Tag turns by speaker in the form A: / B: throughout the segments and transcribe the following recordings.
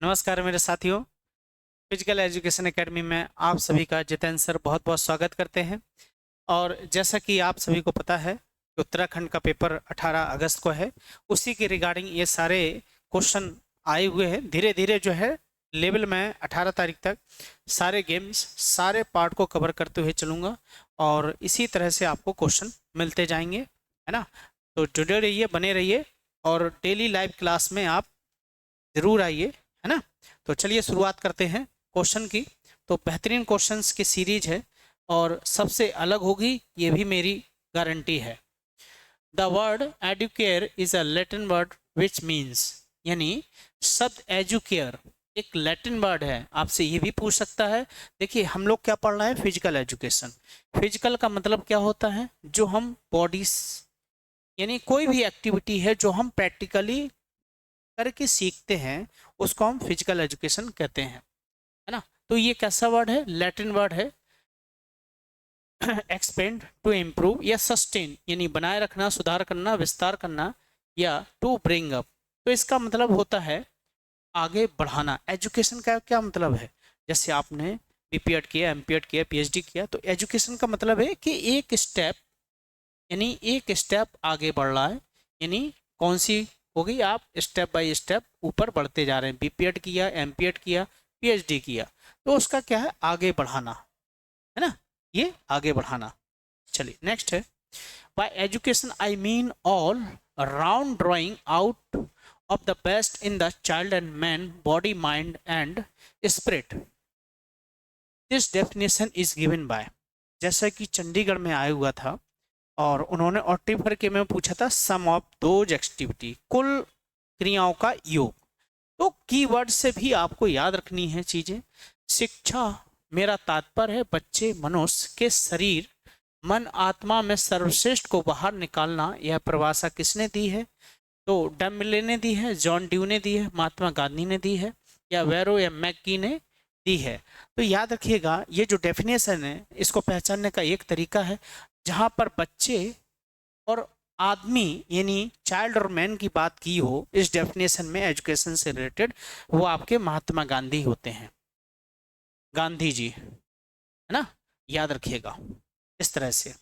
A: नमस्कार मेरे साथियों। फिजिकल एजुकेशन एकेडमी में आप सभी का जितेंद्र सर बहुत बहुत स्वागत करते हैं। और जैसा कि आप सभी को पता है कि उत्तराखंड का पेपर 18 अगस्त को है। उसी के रिगार्डिंग ये सारे क्वेश्चन आए हुए हैं। धीरे धीरे जो है लेवल में 18 तारीख तक सारे गेम्स सारे पार्ट को कवर करते हुए चलूँगा और इसी तरह से आपको क्वेश्चन मिलते जाएंगे, है ना। तो जुड़े रहिए, बने रहिए और डेली लाइव क्लास में आप ज़रूर आइए, है ना। तो चलिए शुरुआत करते हैं क्वेश्चन की। तो बेहतरीन क्वेश्चंस की सीरीज है और सबसे अलग होगी, ये भी मेरी गारंटी है। The word Educare is a Latin word which means, यानी शब्द एजुकेयर एक लैटिन वर्ड है। आपसे ये भी पूछ सकता है। देखिए हम लोग क्या पढ़ रहे हैं, फिजिकल एजुकेशन। फिजिकल का मतलब क्या होता है, जो हम बॉडीज यानी कोई भी एक्टिविटी है जो हम प्रैक्टिकली करके सीखते हैं उसको हम फिजिकल एजुकेशन कहते हैं, है ना। तो ये कैसा वर्ड है, लैटिन वर्ड है। एक्सपेंड, टू इम्प्रूव या सस्टेन यानी बनाए रखना, सुधार करना, विस्तार करना, या टू ब्रिंग अप। तो इसका मतलब होता है आगे बढ़ाना। एजुकेशन का क्या मतलब है, जैसे आपने बीपीएड किया, एमपीएड किया, पीएचडी किया, तो एजुकेशन का मतलब है कि एक स्टेप यानी एक स्टेप आगे बढ़ रहा है। यानी कौन सी हो गई, आप स्टेप बाय स्टेप ऊपर बढ़ते जा रहे हैं। बीपीएड किया, एमपीएड किया, पीएचडी किया, तो उसका क्या है, आगे बढ़ाना, है ना। ये आगे बढ़ाना। चलिए नेक्स्ट है, bye education I mean all round drawing out of the best in the child and man body mind and spirit. This definition is given by, जैसा कि चंडीगढ़ में आया हुआ था और उन्होंने ऑप्टिव भर के में पूछा था सम ऑफ दोज एक्टिविटी, कुल क्रियाओं का योग। तो कीवर्ड से भी आपको याद रखनी है चीजें। शिक्षा, मेरा तात्पर्य है बच्चे मनुष्य के शरीर मन आत्मा में सर्वश्रेष्ठ को बाहर निकालना। यह परिभाषा किसने दी है, तो डम्बले ने दी है, जॉन ड्यू ने दी है, महात्मा गांधी ने दी है, या वेरो या मैकी ने दी है। तो याद रखिएगा ये जो डेफिनेशन है इसको पहचानने का एक तरीका है, जहां पर बच्चे और आदमी यानी चाइल्ड और मैन की बात की हो इस डेफिनेशन में एजुकेशन से रिलेटेड, वो आपके महात्मा गांधी होते हैं, गांधी जी, है ना। याद रखिएगा इस तरह से।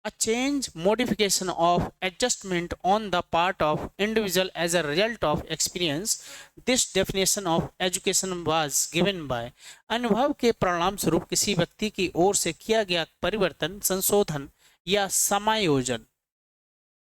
A: A change, modification of adjustment on the part of individual as a result of experience. This definition of education was given by, अनुभव के परिणाम स्वरूप किसी व्यक्ति की ओर से किया गया परिवर्तन, संशोधन या समायोजन।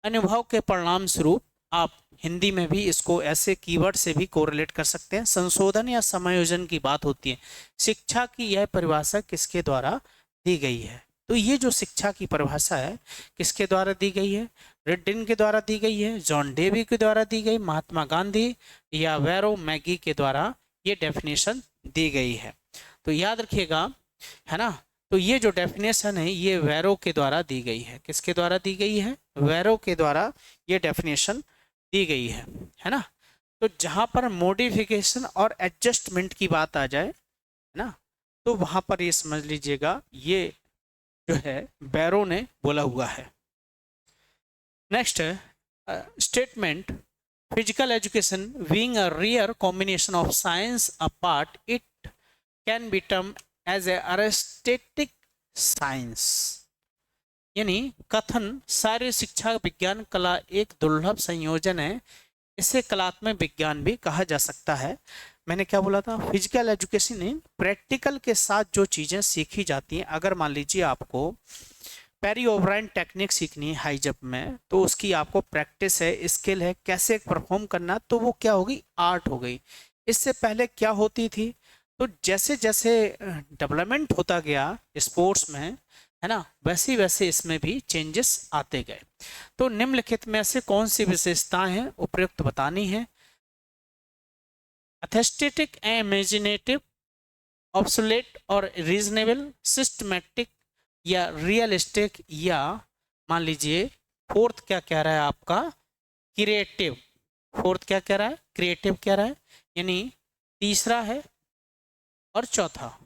A: अनुभव के परिणाम स्वरूप आप हिंदी में भी इसको ऐसे कीवर्ड से भी कोरिलेट कर सकते हैं। संशोधन या समायोजन की बात होती है। शिक्षा की यह परिभाषा किसके द्वारा दी गई है, तो ये जो शिक्षा की परिभाषा है किसके द्वारा दी गई है, रिडिन के द्वारा दी गई है, जॉन डेवी के द्वारा दी गई, महात्मा गांधी या वेरो मैगी के द्वारा ये डेफिनेशन दी गई है। तो याद रखिएगा, है ना। तो ये जो डेफिनेशन है ये वेरो के द्वारा दी गई है। किसके द्वारा दी गई है, वेरो के द्वारा ये डेफिनेशन दी गई है ना। तो जहां पर मॉडिफिकेशन और एडजस्टमेंट की बात आ जाए, है ना, तो वहां पर ये समझ लीजिएगा ये जो है बैरो ने बोला हुआ है। नेक्स्ट है statement, physical education being a rare combination of science a part it can be term as a aesthetic science. यानी कथन, सारे शिक्षा विज्ञान कला एक दुर्लभ संयोजन है, इसे कलात्मक विज्ञान भी कहा जा सकता है। मैंने क्या बोला था, फिजिकल एजुकेशन में प्रैक्टिकल के साथ जो चीज़ें सीखी जाती हैं। अगर मान लीजिए आपको पेरी ओवराइन टेक्निक सीखनी है हाई जंप में, तो उसकी आपको प्रैक्टिस है, स्किल है, कैसे परफॉर्म करना, तो वो क्या होगी, आर्ट हो गई। इससे पहले क्या होती थी, तो जैसे जैसे डेवलपमेंट होता गया स्पोर्ट्स में, है ना, वैसे वैसे इसमें भी चेंजेस आते गए। तो निम्नलिखित में से कौन सी विशेषताएं हैं उपयुक्त बतानी है। एस्थेटिक एंड इमेजिनेटिव, ऑब्सोलेट और रीजनेबल, सिस्टमैटिक या रियलिस्टिक, या मान लीजिए फोर्थ क्या कह रहा है आपका, क्रिएटिव। फोर्थ क्या कह रहा है, क्रिएटिव कह रहा है, यानी तीसरा है और चौथा।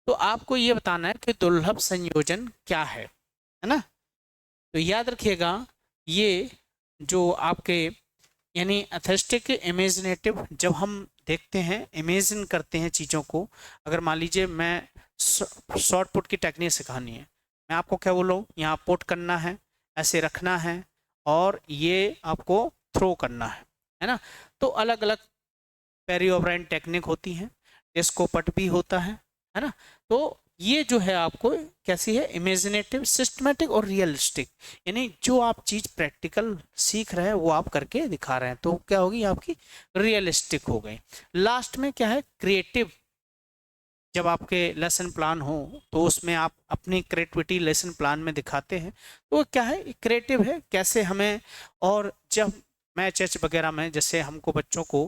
A: तो आपको ये बताना है कि दुर्लभ संयोजन क्या है ना। तो याद रखिएगा ये जो आपके यानी एस्थेटिक इमेजिनेटिव, जब हम देखते हैं, इमेजिन करते हैं चीज़ों को। अगर मान लीजिए मैं शॉर्ट पुट की टेक्निक सिखानी है, मैं आपको क्या बोल रहा हूँ, यहाँ पुट करना है, ऐसे रखना है, और ये आपको थ्रो करना है ना। तो अलग अलग पेरी ओवराइन टेक्निक होती हैं, इसको पट भी होता है ना। तो ये जो है आपको कैसी है, इमेजिनेटिव, सिस्टमेटिक और रियलिस्टिक। यानी जो आप चीज़ प्रैक्टिकल सीख रहे हैं वो आप करके दिखा रहे हैं, तो क्या होगी आपकी, रियलिस्टिक हो गई। लास्ट में क्या है, क्रिएटिव। जब आपके लेसन प्लान हो तो उसमें आप अपनी क्रिएटिविटी लेसन प्लान में दिखाते हैं, तो वो क्या है, क्रिएटिव है, कैसे हमें। और जब मैच एच वगैरह में जैसे हमको बच्चों को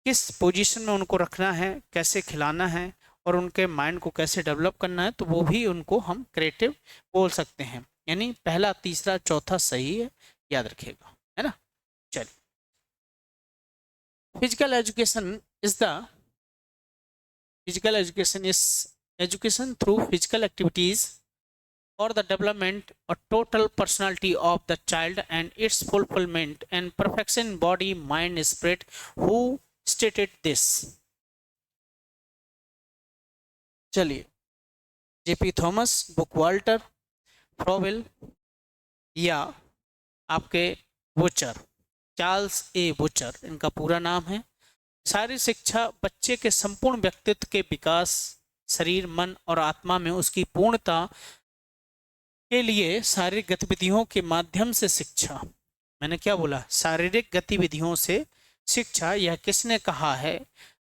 A: किस पोजीशन में उनको रखना है, कैसे खिलाना है, और उनके माइंड को कैसे डेवलप करना है, तो वो भी उनको हम क्रिएटिव बोल सकते हैं। यानी पहला, तीसरा, चौथा सही है, याद रखिएगा, है ना। चलिए, physical education is the physical education is education through physical activities for the development or total personality of the child and its fulfillment and perfection body mind spirit. Who stated this? चलिए, JP Thomas, book Walter, फ्रोवेल, या आपके butcher, Charles ए butcher इनका पूरा नाम है। शारीरिक शिक्षा बच्चे के संपूर्ण व्यक्तित्व के विकास, शरीर, मन और आत्मा में उसकी पूर्णता के लिए शारीरिक गतिविधियों के माध्यम से शिक्षा। मैंने क्या बोला, शारीरिक गतिविधियों से शिक्षा, यह किसने कहा है,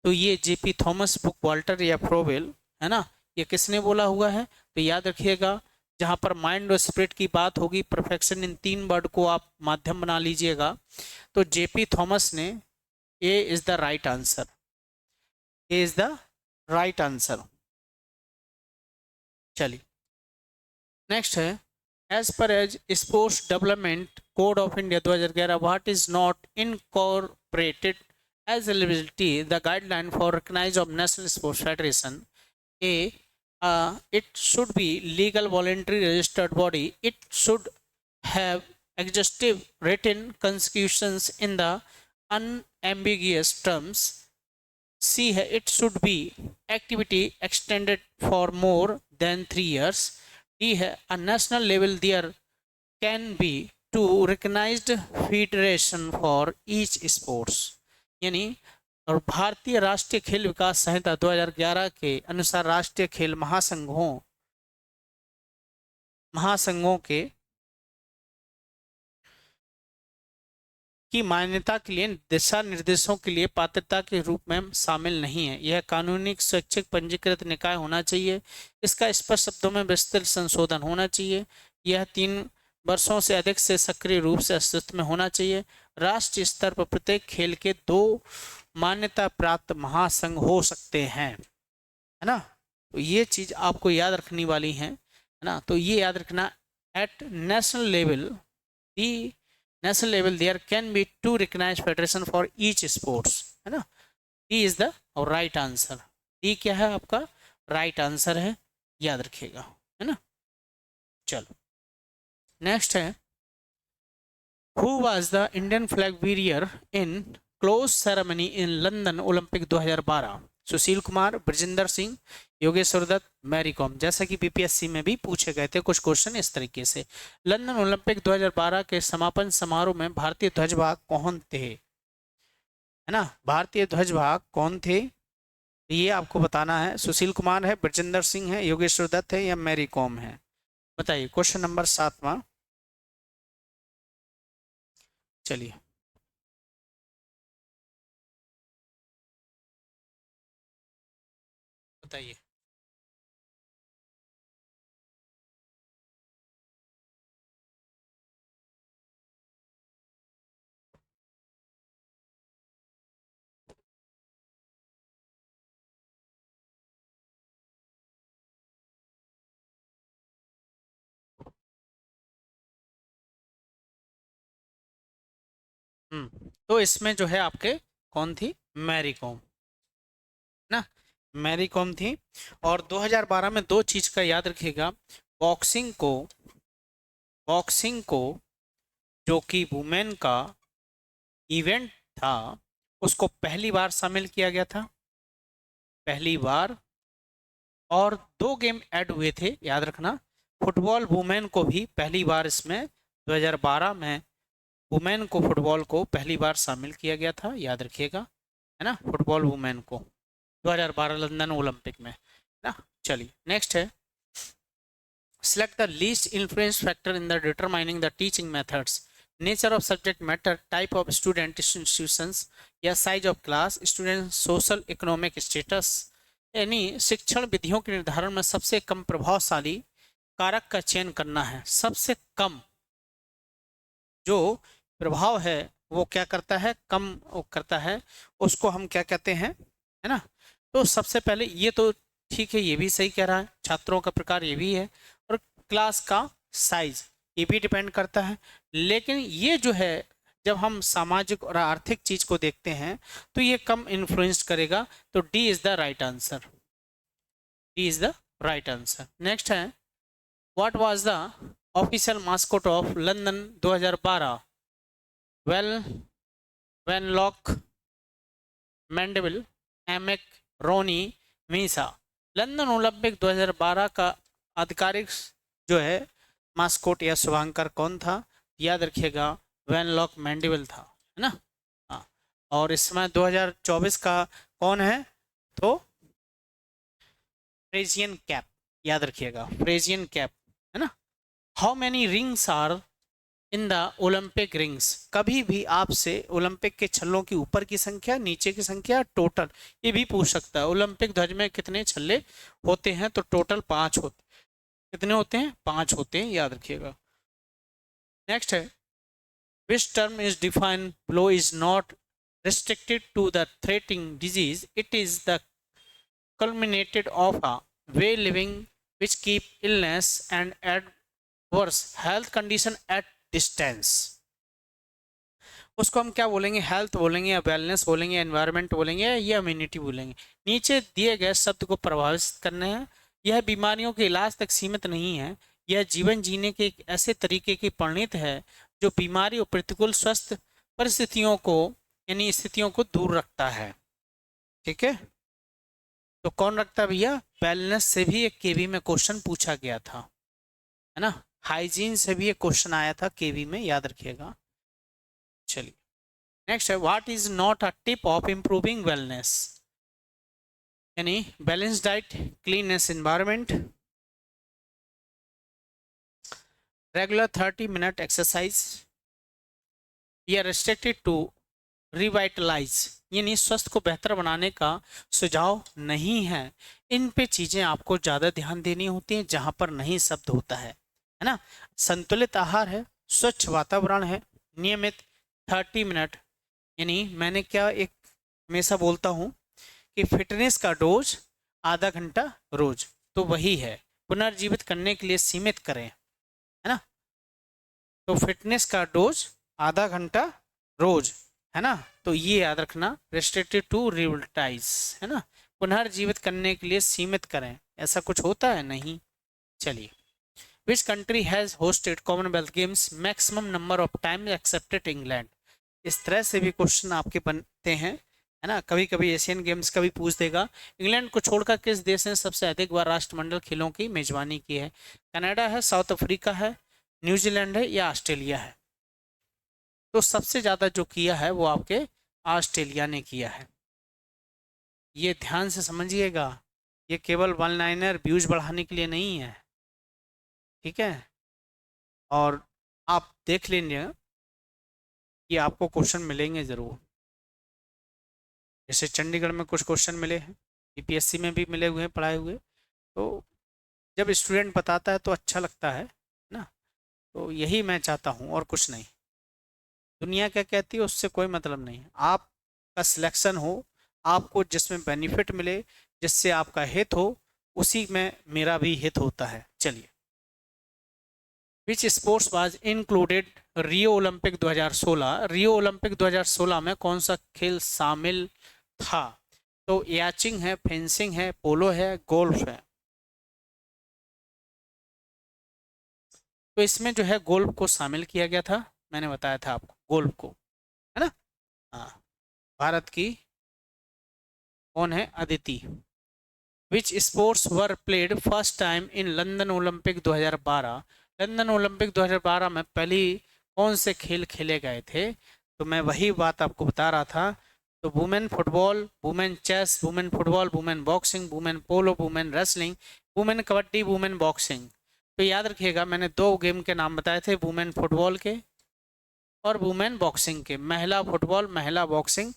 A: तो ये जेपी थॉमस, बुक वाल्टर या फ्रोवेल, है ना। ये किसने बोला हुआ है, तो याद रखिएगा, जहां पर माइंड और स्पिरिट की बात होगी, परफेक्शन, इन तीन वर्ड को आप माध्यम बना लीजिएगा, तो जेपी थॉमस ने, A is the right answer, A is the right answer. चलिए, नेक्स्ट है, as per as sports development code of India 2011, what is not incorporated as eligibility the guideline for recognize of national sports federation? A, it should be legal voluntary registered body, it should have exhaustive written constitutions in the unambiguous terms. C है, it should be activity extended for more than 3 years. D है, a national level there can be two recognized federation for each sports. यानी, और भारतीय राष्ट्रीय खेल विकास संहिता 2011 के अनुसार राष्ट्रीय खेल महासंघों के की मान्यता के लिए दिशा निर्देशों के लिए पात्रता के रूप में शामिल नहीं है। यह कानूनी स्वैच्छिक पंजीकृत निकाय होना चाहिए। इसका स्पष्ट शब्दों में विस्तृत संशोधन होना चाहिए। यह 3 वर्षों से अधिक से सक्रिय रूप से अस्तित्व में होना चाहिए। राष्ट्रीय स्तर पर प्रत्येक खेल के 2 मान्यता प्राप्त महासंघ हो सकते हैं, है ना। तो ये चीज आपको याद रखनी वाली है ना। तो ये याद रखना, at national level, the national level there can be 2 recognised federation for each sports, है ना। D is the right answer. D क्या है आपका, राइट आंसर है, याद रखिएगा, है ना। चलो, नेक्स्ट है, who was the Indian flag bearer in close ceremony in London Olympic 2012? Sushil Kumar, Brajendra Singh, Yogeshwar Dutt, Mary Kom. जैसा कि बीपीएससी में भी पूछे गए थे कुछ क्वेश्चन इस तरीके से। लंदन ओलंपिक 2012 के समापन समारोह में भारतीय ध्वजवाहक कौन थे, है ना। भारतीय ध्वजवाहक कौन थे, ये आपको बताना है। सुशील कुमार है, ब्रजेंद्र सिंह है, योगेश्वर दत्त है, या मैरी कॉम है, बताइए। क्वेश्चन नंबर 7वां, चलिए बताइए। तो इसमें जो है आपके कौन थी, मैरी कॉम ना, मैरी कॉम थी। और 2012 में 2 चीज का याद रखिएगा, बॉक्सिंग को बॉक्सिंग को जो कि वुमेन का इवेंट था उसको पहली बार शामिल किया गया था, पहली बार। और 2 गेम ऐड हुए थे, याद रखना। फुटबॉल वुमेन को भी पहली बार इसमें 2012 में वुमेन को, फुटबॉल को पहली बार शामिल किया गया था, याद रखिएगा, है ना, फुटबॉल वुमेन को 2012 लंदन ओलंपिक में, है ना। चलिए नेक्स्ट है, select the least influence factor in the determining the teaching methods, nature of subject matter, type of student, institutions या size of class, student social economic status। यानी शिक्षण विधियों के निर्धारण में सबसे कम प्रभावशाली कारक का चयन करना है। सबसे कम जो प्रभाव है वो क्या करता है, कम वो करता है, उसको हम क्या कहते हैं, है ना। तो सबसे पहले ये तो ठीक है, ये भी सही कह रहा है, छात्रों का प्रकार ये भी है, और क्लास का साइज ये भी डिपेंड करता है। लेकिन ये जो है, जब हम सामाजिक और आर्थिक चीज को देखते हैं तो ये कम इन्फ्लुएंस करेगा। तो D is the right answer, D is the right answer. Next है, what was the official mascot of London 2012? Well, Wenlock, Mandeville, एमेक, रोनी, मीसा। लंदन ओलंपिक 2012 का आधिकारिक जो है मास्कोट या शुभांकर कौन था? याद रखिएगा, वेनलॉक मैंडेविल था, है ना। हाँ, और इस समय 2024 का कौन है? तो फ्रेजियन कैप, याद रखिएगा, फ्रेजियन कैप, है ना। How many rings are in the Olympic rings? कभी भी आपसे ओलंपिक के छल्लों की ऊपर की संख्या, नीचे की संख्या, टोटल ये भी पूछ सकता है। ओलंपिक ध्वज में कितने छल्ले होते हैं? तो टोटल 5 होते। कितने होते हैं? 5 होते हैं, याद रखिएगा। नेक्स्ट है, which term is define below is not restricted to the threatening disease, it is the culminated of a way living which keep illness and adverse health condition at distance। उसको हम क्या बोलेंगे? हेल्थ बोलेंगे, या wellness बोलेंगे, या environment बोलेंगे, या इम्यूनिटी बोलेंगे। नीचे दिए गए शब्द को परिभाषित करने हैं। यह बीमारियों के इलाज तक सीमित नहीं है, यह जीवन जीने के एक ऐसे तरीके की परिणत है जो बीमारी और प्रतिकूल स्वस्थ परिस्थितियों को, यानी स्थितियों को दूर रखता है। ठीक है, तो कौन रखता है भैया? वेलनेस से भी एक केवी में क्वेश्चन पूछा गया था, है ना। हाइजीन से भी एक क्वेश्चन आया था केवी में, याद रखिएगा। चलिए नेक्स्ट है, what is not a tip of improving wellness? यानी balance diet, cleanness environment, regular 30 minute exercise, या रिस्ट्रिक्टेड टू रिवाइटलाइज, यानी स्वस्थ को बेहतर बनाने का सुझाव नहीं है। इन पे चीजें आपको ज्यादा ध्यान देनी होती हैं जहां पर नहीं शब्द होता है ना। संतुलित आहार है, स्वच्छ वातावरण है, नियमित 30 मिनट, यानी मैंने क्या एक हमेशा बोलता हूं कि फिटनेस का डोज आधा घंटा रोज, तो वही है। पुनर्जीवित करने के लिए सीमित करें, है ना। तो फिटनेस का डोज आधा घंटा रोज, है ना। तो ये याद रखना, रेस्ट्रिक्टेड टू रिवल्टाइज, है ना। पुनर्जीवित करने के लिए सीमित करें, ऐसा कुछ होता है नहीं। चलिए, which country has hosted Commonwealth games maximum number of time accepted? England. इस तरह से भी क्वेश्चन आपके बनते हैं, है ना। कभी कभी एशियन गेम्स का भी पूछ देगा। इंग्लैंड को छोड़कर किस देश ने सबसे अधिक बार राष्ट्रमंडल खेलों की मेजबानी की है? कनाडा है, साउथ अफ्रीका है, न्यूजीलैंड है, या ऑस्ट्रेलिया है? तो सबसे ज्यादा जो किया है वो आपके ऑस्ट्रेलिया ने किया है। ये ध्यान से समझिएगा, ये केवल वन लाइनर व्यूज बढ़ाने के लिए नहीं है, ठीक है। और आप देख लेंगे कि आपको क्वेश्चन मिलेंगे जरूर। जैसे चंडीगढ़ में कुछ क्वेश्चन मिले हैं, यूपीएससी में भी मिले हुए हैं, पढ़ाए हुए। तो जब स्टूडेंट बताता है तो अच्छा लगता है ना। तो यही मैं चाहता हूँ, और कुछ नहीं। दुनिया क्या कहती है उससे कोई मतलब नहीं। आपका सिलेक्शन हो, आपको जिसमें बेनिफिट मिले, जिससे आपका हित हो, उसी में मेरा भी हित होता है। चलिए, विच sports was included Rio Olympic 2016? Rio Olympic 2016 में कौन सा खेल शामिल था? तो याचिंग है, फेंसिंग है, पोलो है, गोल्फ है। तो इसमें जो है गोल्फ को शामिल किया गया था, मैंने बताया था आपको गोल्फ को, है ना। भारत की कौन है? अदिति। विच sports were played first time in London Olympic 2012? London Olympic 2012 में पहली कौन से खेल खेले गए थे? तो मैं वही बात आपको बता रहा था। तो women football, women chess, women football, women boxing, women polo, women wrestling, women kabaddi, women boxing. तो याद रखिएगा, मैंने दो गेम के नाम बताए थे, वुमेन फुटबॉल के और वुमेन बॉक्सिंग के, महिला फुटबॉल, महिला बॉक्सिंग,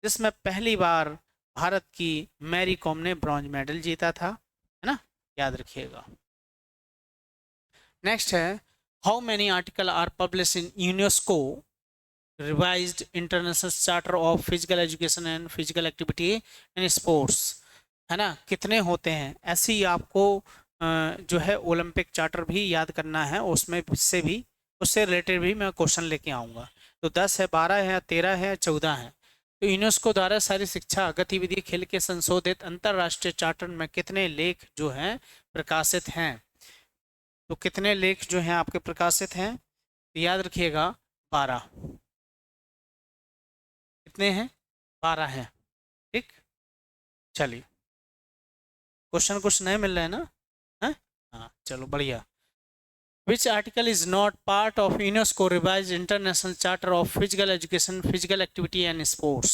A: जिसमें पहली बार भारत की मैरी कॉम ने ब्रॉन्ज मेडल जीता था, है ना? याद रखिएगा। नेक्स्ट है, how many article are publish in UNESCO revised international charter of physical education and physical activity and sports, है ना? कितने होते हैं? ऐसे ही आपको जो है ओलंपिक चार्टर भी याद करना है, उसमें से भी उससे रिलेटेड भी मैं क्वेश्चन लेके आऊँगा। तो 10 है, 12 है, 13 है, 14 है। तो यूनेस्को द्वारा सारी शिक्षा गतिविधि खेल के संशोधित अंतरराष्ट्रीय चार्टर में कितने लेख जो हैं प्रकाशित हैं? तो कितने लेख जो हैं आपके प्रकाशित हैं? तो याद रखिएगा 12। कितने हैं? 12 हैं। ठीक, चलिए, क्वेश्चन कुछ नए मिल रहे हैं ना? है हाँ, चलो बढ़िया। Which article is not part of UNESCO revised international charter of physical education, physical activity and sports?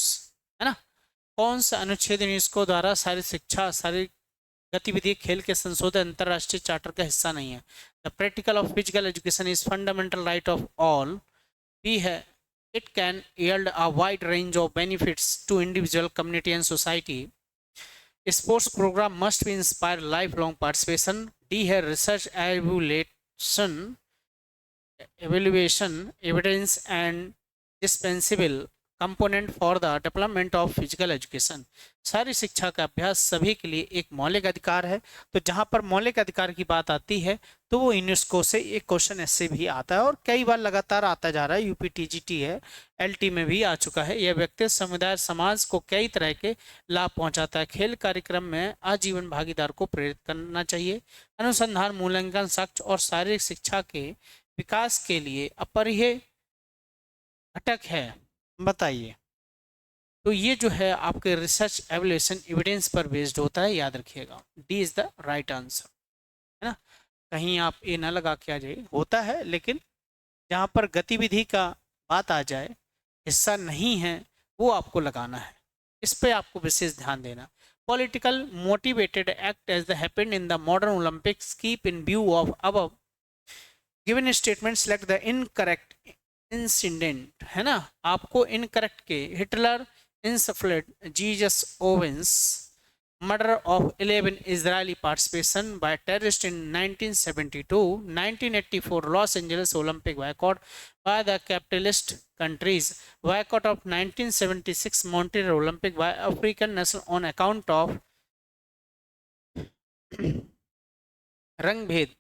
A: है ना? कौन सा अनुच्छेद यूनेस्को द्वारा शारीरिक शिक्षा, शारीरिक गतिविधि, खेल के संशोधित अंतरराष्ट्रीय चार्टर का हिस्सा नहीं है? The practical of physical education is fundamental right of all. B है, it can yield a wide range of benefits to individual, community and society. Sports program must be inspire lifelong participation. D है, research evaluation evidence and dispensable component for the development of physical education. सारी शिक्षा का अभ्यास सभी के लिए एक मौलिक अधिकार है। तो जहाँ पर मौलिक अधिकार की बात आती है तो वो यूनेस्को से एक क्वेश्चन ऐसे भी आता है और कई बार लगातार आता जा रहा है। यूपीटीजीटी है, एलटी में भी आ चुका है। यह व्यक्ति, समुदाय, समाज को कई तरह के लाभ पहुंचाता है। खेल कार्यक्रम में आजीवन भागीदार को प्रेरित करना चाहिए। अनुसंधान, मूल्यांकन, साक्ष्य और शारीरिक शिक्षा के विकास के लिए अपरिहार्य घटक है। बताइए। तो ये जो है आपके रिसर्च, एवल्यूएशन, एविडेंस पर बेस्ड होता है, याद रखिएगा। D is the right answer, है ना? कहीं आप ये ना लगा के आ जाइए, होता है लेकिन जहाँ पर गतिविधि का बात आ जाए, हिस्सा नहीं है, वो आपको लगाना है। इस पे आपको विशेष ध्यान देना। Political motivated act as the happened in the modern Olympics keep in view of above given statement, select the incorrect incident, है ना? आपको इनकरेक्ट के, Hitler insulted Jesus Owens, murder of 11 Israeli participation by terrorist in 1972, 1984 Los Angeles Olympic boycott by the capitalist countries, boycott of 1976 Montreal Olympic by African national on account of रंगभेद,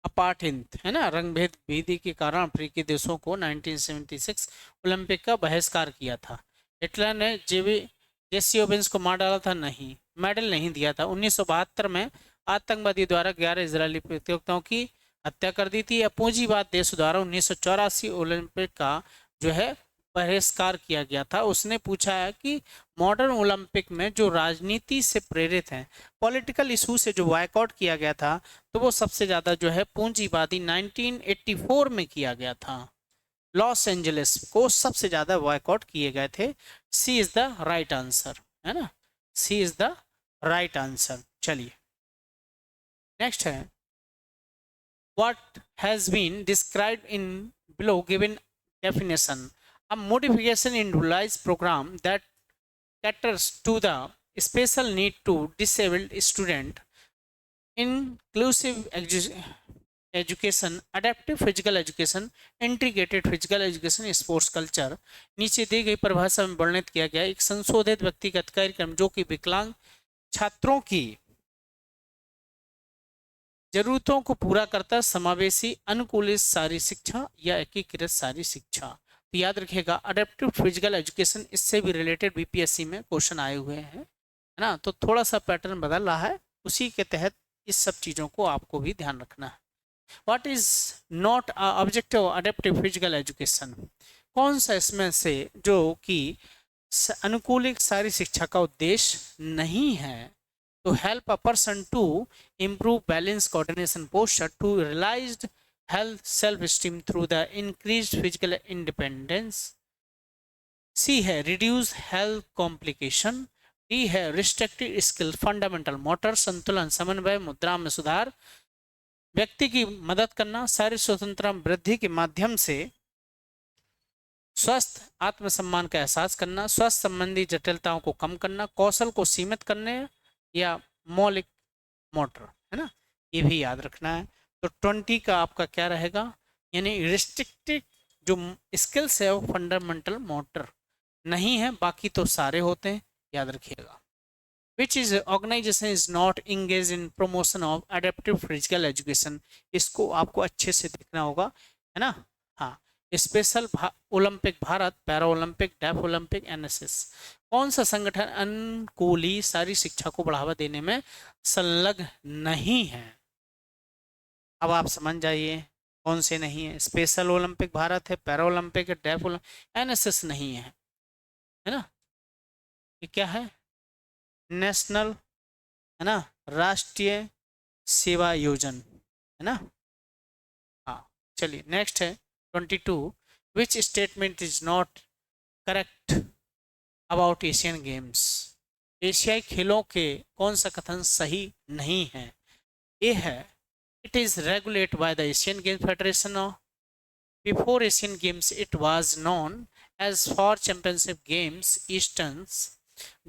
A: apartheid, है ना? रंगभेद भेदी के कारण अफ्रीकी देशों को 1976 ओलंपिक का बहिष्कार किया था। हिटलर ने जेसी ओवेंस को मार डाला था? नहीं, मेडल नहीं दिया था। 1972 में आतंकवादी द्वारा 11 इजरायली प्रतियोगिताओं की हत्या कर दी थी। पूंजीवाद देश द्वारा 1984 ओलंपिक का जो है बहिष्कार किया गया था। उसने पूछा है कि मॉडर्न ओलंपिक में जो राजनीति से प्रेरित हैं, पॉलिटिकल इशू से जो बायकॉट किया गया था, तो वो सबसे ज़्यादा जो है पूंजीवादी 1984 में किया गया था। लॉस एंजलिस को सबसे ज़्यादा बायकॉट किए गए थे। C is the right answer, है ना? C is the right answer. चलिए, नेक्स्ट है, what has been described in below given definition, a modification in realized program that caters to the special need to disabled student, inclusive education, adaptive physical education, integrated physical education, sports culture। नीचे दी गई परिभाषा में वर्णित किया गया एक संशोधित व्यक्तिगत कार्यक्रम जो कि विकलांग छात्रों की जरूरतों को पूरा करता, समावेशी, अनुकूलित सारी शिक्षा या एकीकृत सारी शिक्षा। तो याद रखिएगा, अडेप्टिव फिजिकल एजुकेशन, इससे भी रिलेटेड बीपीएससी में क्वेश्चन आए हुए हैं, है ना? तो थोड़ा सा पैटर्न बदल रहा है, उसी के तहत इस सब चीज़ों को आपको भी ध्यान रखना है। What is not a objective adaptive physical education, कौन सा इसमें से जो कि अनुकूलित सारी शिक्षा का उद्देश्य नहीं है। to help a person to improve balance, coordination, posture, to realized health, self-esteem through the increased physical independence. C है reduce health complication. D है restricted skill, fundamental motor, संतुलन, समन्वय, मुद्रा में सुधार, व्यक्ति की मदद करना, शारीरिक स्वतंत्रता वृद्धि के माध्यम से स्वस्थ आत्मसम्मान का एहसास करना, स्वास्थ्य संबंधी जटिलताओं को कम करना, कौशल को सीमित करने, या मौलिक मोटर, है ना, ये भी याद रखना है। तो 20 का आपका क्या रहेगा, यानी रिस्ट्रिक्टेड जो स्किल्स है वो फंडामेंटल मोटर नहीं है, बाकी तो सारे होते हैं, याद रखिएगा। Which is organisation is not engage in promotion of adaptive physical education, इसको आपको अच्छे से देखना होगा, है ना। हाँ, special Olympic Bharat, para Olympic, deaf Olympic, NSS, कौन सा संगठन अनुकूली सारी शिक्षा को बढ़ावा देने में संलग्न नहीं है। अब आप समझ जाइए कौन से नहीं है। स्पेशल ओलंपिक भारत है, पैरा ओलंपिक है, डेफ ओलंपिक, एनएसएस नहीं है ना। ये क्या है, नेशनल, है ना, राष्ट्रीय सेवा योजना, है ना। हाँ, चलिए नेक्स्ट है 22, which statement is not correct about Asian games, एशियाई खेलों के कौन सा कथन सही नहीं है। ए है it is regulate by the Asian games federation of, before Asian games it was known as far championship games easterns,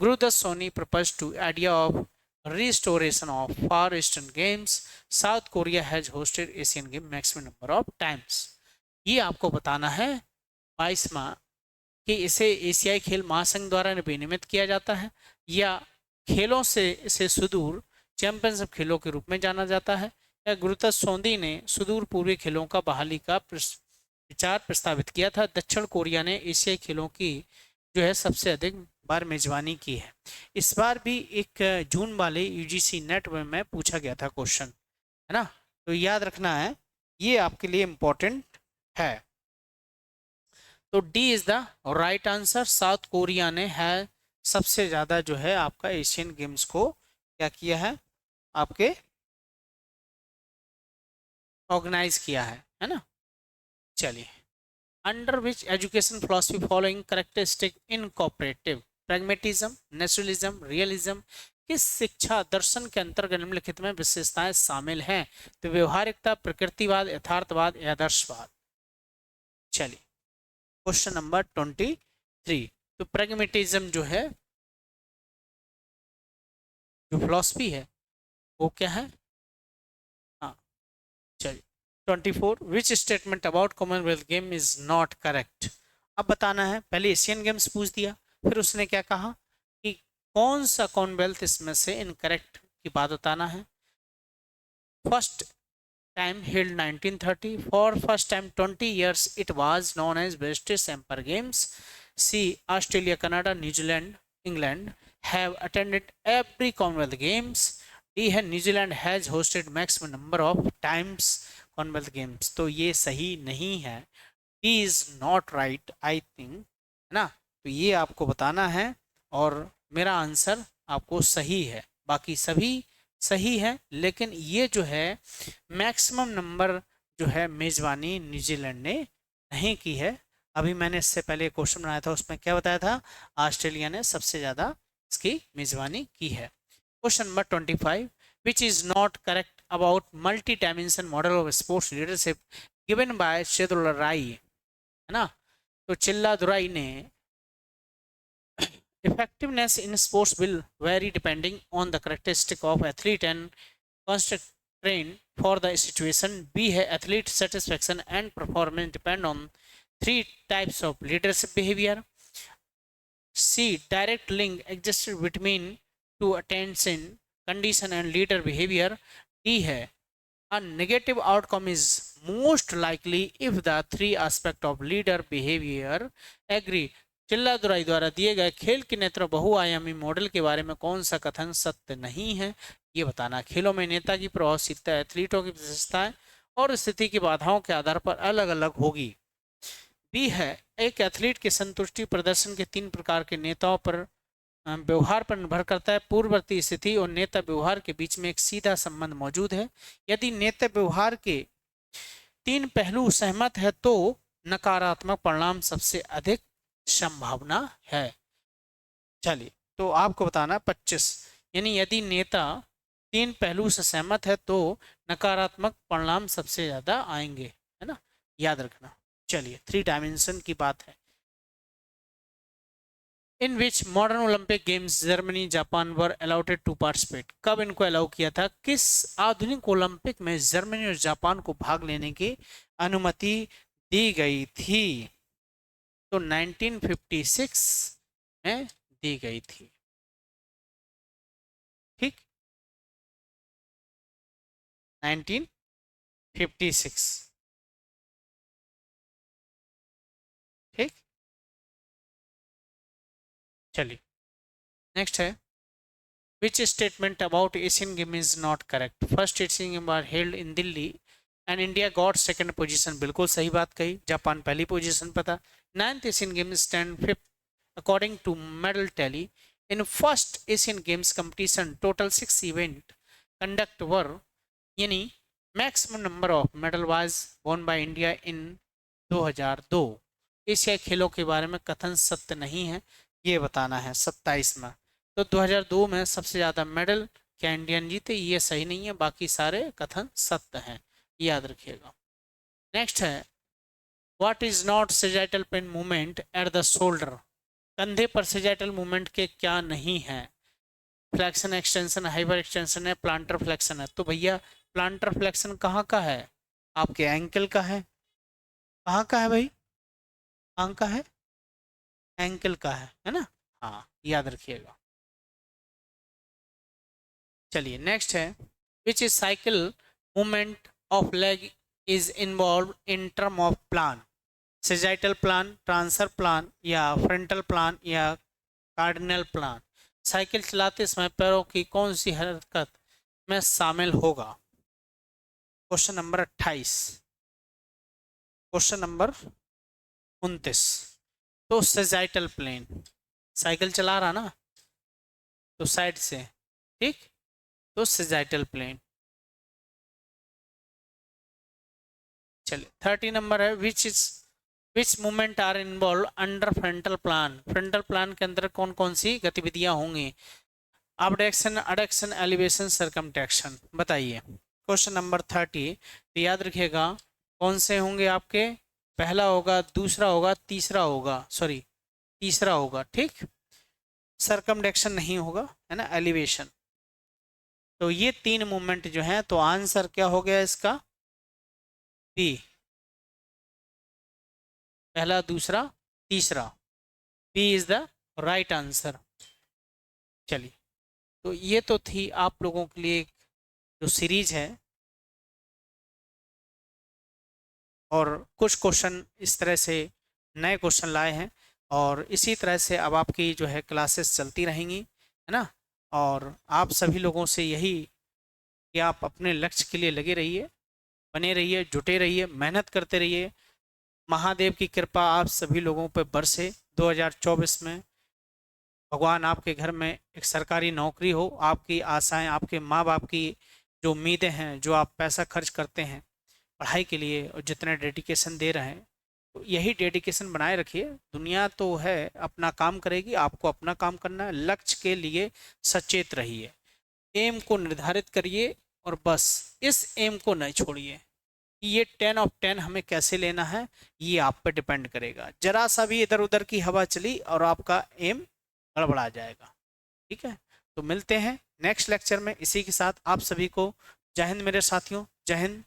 A: Gurudas Soni proposed to idea of restoration of Far Eastern Games. South Korea has hosted Asian Games maximum number of times. ये आपको बताना है 22वां कि इसे एशियाई खेल महासंघ द्वारा विनियमित किया जाता है या खेलों से इसे सुदूर चैंपियनशिप खेलों के रूप में जाना जाता है, या गुरुदास सोंदी ने सुदूर पूर्वी खेलों का बहाली का विचार प्रस्तावित किया था। दक्षिण कोरिया ने एशियाई खेलों की जो है सबसे अधिक बार मेजबानी की है। इस बार भी एक जून वाले यूजीसी नेट में पूछा गया था क्वेश्चन, है ना, तो याद रखना है, ये आपके लिए इंपॉर्टेंट है। तो D is the right answer. South Korea ने है सबसे ज्यादा जो है आपका एशियन गेम्स को क्या किया है, आपके ऑर्गेनाइज किया है ना। चलिए, under which education philosophy following characteristic incorporative, pragmatism, naturalism, realism, किस शिक्षा दर्शन के अंतर्गत निम्नलिखित में विशेषताएं शामिल हैं। तो व्यवहारिकता, प्रकृतिवाद, यथार्थवाद, आदर्शवाद। चलिए क्वेश्चन नंबर 23, तो प्रैग्मेटिज्म जो है जो फिलॉसफी है वो क्या है। हाँ चलिए 24, विच statement about Commonwealth game is not correct. अब बताना है, पहले एशियन गेम्स पूछ दिया, फिर उसने क्या कहा कि कौन सा कॉमनवेल्थ इसमें से इनकरेक्ट की बात बताना है। First time held 1930, for first time 20 years it was known as British Empire Games. C Australia, Canada, New Zealand, England have attended every Commonwealth Games. D है New Zealand has hosted maximum number of times Commonwealth Games. तो ये सही नहीं है, D is not right I think, है ना। तो ये आपको बताना है और मेरा आंसर आपको सही है, बाकी सभी सही है, लेकिन ये जो है मैक्सिमम नंबर जो है मेजबानी न्यूजीलैंड ने नहीं की है। अभी मैंने इससे पहले क्वेश्चन बनाया था, उसमें क्या बताया था, ऑस्ट्रेलिया ने सबसे ज़्यादा इसकी मेजबानी की है। Question number 25, which is not correct about multi dimension model of sports leadership given by Chelladurai, है ना। तो चिल्लादुराई ने effectiveness in sports will vary depending on the characteristic of athlete and constraint for the situation. B है athlete satisfaction and performance depend on 3 types of leadership behavior. C direct link existed between two attention condition and leader behavior. D है a negative outcome is most likely if the 3 aspect of leader behavior agree. चिल्लादुराई द्वारा दिए गए खेल के नेत्र बहुआयामी model के बारे में कौन सा कथन सत्य नहीं है, ये बताना। खेलों में नेता की प्रभावशीलता एथलीटों की विशेषताएं और स्थिति की बाधाओं के आधार पर अलग अलग होगी। बी है, एक एथलीट के संतुष्टि प्रदर्शन के 3 प्रकार के नेताओं पर व्यवहार पर निर्भर करता है। पूर्ववर्ती स्थिति और नेता व्यवहार के बीच में एक सीधा संबंध मौजूद है। यदि नेता व्यवहार के 3 पहलू सहमत है तो नकारात्मक परिणाम सबसे अधिक संभावना है। चलिए, तो आपको बताना 25, यानी यदि नेता 3 पहलू से सहमत है तो नकारात्मक परिणाम सबसे ज्यादा आएंगे, है ना, याद रखना। चलिए, 3 डायमेंशन की बात है। In which modern Olympic Games Germany Japan were allowed to participate, कब इनको अलाउ किया था? किस आधुनिक ओलंपिक में जर्मनी और जापान को भाग लेने की अनुमति दी गई थी? तो 1956 में दी गई थी। ठीक, 1956। ठीक, चलिए नेक्स्ट है, which statement about Asian game is not correct? First Asian game are held in Delhi and India got second position, बिल्कुल सही बात कही, जापान पहली पोजीशन पर था। 9th Asian game stand 5th according to medal tally. In first Asian Games competition total 6 event conduct were, यानी maximum number of medal was won by India in 2002। एशियाई खेलों के बारे में कथन सत्य नहीं है, ये बताना है 27 में। तो 2002 में सबसे ज़्यादा मेडल क्या इंडियन जीते, ये सही नहीं है, बाकी सारे कथन सत्य हैं, याद रखिएगा। नेक्स्ट है, what is not sagittal plane movement at the shoulder? कंधे पर सेजाइटल मूवमेंट के क्या नहीं है? फ्लेक्शन, एक्सटेंशन, हाइपर एक्सटेंशन है, प्लांटर फ्लेक्शन है। तो भैया प्लांटर फ्लेक्शन कहाँ का है? आपके एंकल का है। कहाँ का है भाई? कहाँ का है? एंकल का है ना? हाँ, याद रखिएगा। चलिए नेक्स्ट है, which is cycle movement of leg is involve in term of plan? Sagittal plan, transfer plan, या फ्रंटल प्लान, या कार्डिनल प्लान? साइकिल चलाते समय पैरों की कौन सी हरकत में शामिल होगा? Question number 28, question number 29। तो सेजाइटल प्लेन, साइकिल चला रहा ना तो साइड से, ठीक, तो सेजाइटल प्लेन। चलिए 30 नंबर है, which movement are involve under frontal plane? Frontal plane के अंदर कौन कौन सी गतिविधियां होंगी? अबडक्शन, एडक्शन, एलिवेशन, सर्कमटेक्शन, बताइए। क्वेश्चन नंबर 30, तो याद रखिएगा कौन से होंगे आपके? पहला होगा, दूसरा होगा, तीसरा होगा, सॉरी तीसरा होगा, ठीक, सर्कमडेक्शन नहीं होगा, है ना, एलिवेशन। तो ये 3 मूवमेंट जो हैं, तो आंसर क्या हो गया इसका? बी, पहला, दूसरा, तीसरा, B is the right answer. चलिए, तो ये तो थी आप लोगों के लिए जो सीरीज है, और कुछ क्वेश्चन इस तरह से नए क्वेश्चन लाए हैं, और इसी तरह से अब आपकी जो है क्लासेस चलती रहेंगी, है ना। और आप सभी लोगों से यही कि आप अपने लक्ष्य के लिए लगे रहिए, बने रहिए, जुटे रहिए, मेहनत करते रहिए। महादेव की कृपा आप सभी लोगों पर बरसे। 2024 में भगवान आपके घर में एक सरकारी नौकरी हो, आपकी आशाएं, आपके माँ बाप की जो उम्मीदें हैं, जो आप पैसा खर्च करते हैं पढ़ाई के लिए और जितना डेडिकेशन दे रहे हैं, तो यही डेडिकेशन बनाए रखिए। दुनिया तो है अपना काम करेगी, आपको अपना काम करना है। लक्ष्य के लिए सचेत रहिए, एम को निर्धारित करिए, और बस इस एम को नहीं छोड़िए कि ये 10 ऑफ 10 हमें कैसे लेना है, ये आप पर डिपेंड करेगा। जरा सा भी इधर उधर की हवा चली और आपका एम गड़बड़ा जाएगा, ठीक है। तो मिलते हैं नेक्स्ट लेक्चर में। इसी के साथ आप सभी को जय हिंद मेरे साथियों, जय हिंद।